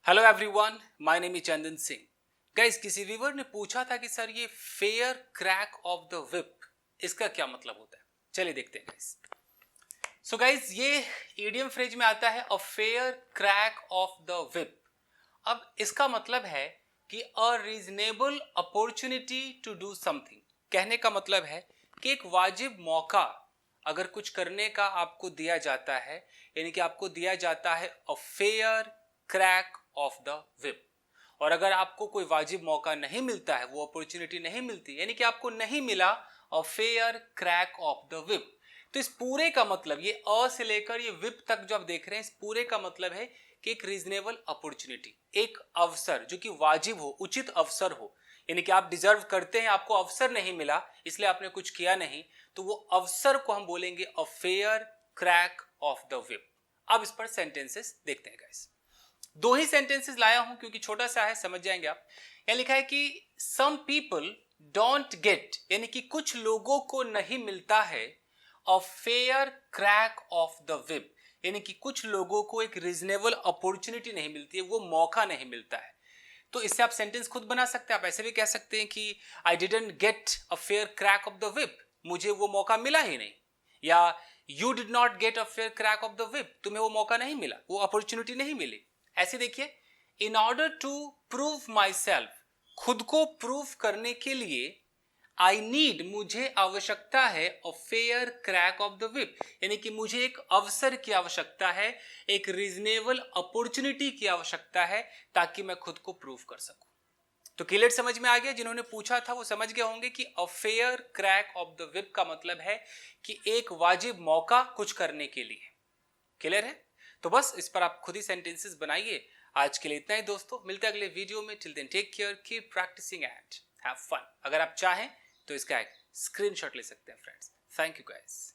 Hello everyone, my name is Chandan Singh. Guys, किसी viewer ने पूछा था कि सर ये fair crack of the whip इसका क्या मतलब होता है। चलिए देखते हैं गाइस। सो गाइस, ये इडियम फ्रेज में आता है a fair crack of the whip. अब इसका मतलब है कि a reasonable opportunity to do something. कहने का मतलब है कि एक वाजिब मौका अगर कुछ करने का आपको दिया जाता है, यानी कि आपको दिया जाता है a fair crack of the whip. और अगर आपको कोई वाजिब मौका नहीं मिलता है, वो अपॉर्चुनिटी नहीं मिलती, यानी कि आपको नहीं मिला अ fair crack of the whip, तो इस पूरे का मतलब, ये अ से लेकर ये विप तक जो आप देख रहे हैं, इस पूरे का मतलब है कि एक रीजनेबल अपॉर्चुनिटी, एक अवसर जो कि वाजिब हो, उचित अवसर हो, यानी कि आप डिजर्व करते हैं, आपको अवसर नहीं मिला इसलिए आपने कुछ किया नहीं, तो वो अवसर को हम बोलेंगे अ fair crack of the whip. अब इस पर सेंटेंसेस देखते हैं गाइस। दो ही सेंटेंसेस लाया हूं क्योंकि छोटा सा है, समझ जाएंगे आप। यहां लिखा है कि सम पीपल डोंट गेट, यानी कि कुछ लोगों को नहीं मिलता है a fair crack of the whip, यानी कि कुछ लोगों को एक रीजनेबल अपॉर्चुनिटी नहीं मिलती है, वो मौका नहीं मिलता है। तो इससे आप सेंटेंस खुद बना सकते हैं। आप ऐसे भी कह सकते हैं कि I didn't get a fair crack of the whip, मुझे वो मौका मिला ही नहीं। या you did not get a fair crack of the whip, तुम्हें वो मौका नहीं मिला, वो अपॉर्चुनिटी नहीं मिली। ऐसे देखिए, in order to prove myself, खुद को प्रूव करने के लिए, आई नीड, मुझे आवश्यकता है a fair crack of the whip, यानी कि मुझे एक अवसर की आवश्यकता है, एक रीजनेबल अपॉर्चुनिटी की आवश्यकता है, ताकि मैं खुद को प्रूव कर सकूं। तो क्लियर समझ में आ गया? जिन्होंने पूछा था वो समझ गए होंगे कि अ fair crack of the whip का मतलब है कि एक वाजिब मौका कुछ करने के लिए। क्लियर है? तो बस इस पर आप खुद ही सेंटेंसेस बनाइए। आज के लिए इतना ही दोस्तों, मिलते हैं अगले वीडियो में। Till then take care, keep practising and have fun. अगर आप चाहें तो इसका एक स्क्रीनशॉट ले सकते हैं फ्रेंड्स। Thank you guys.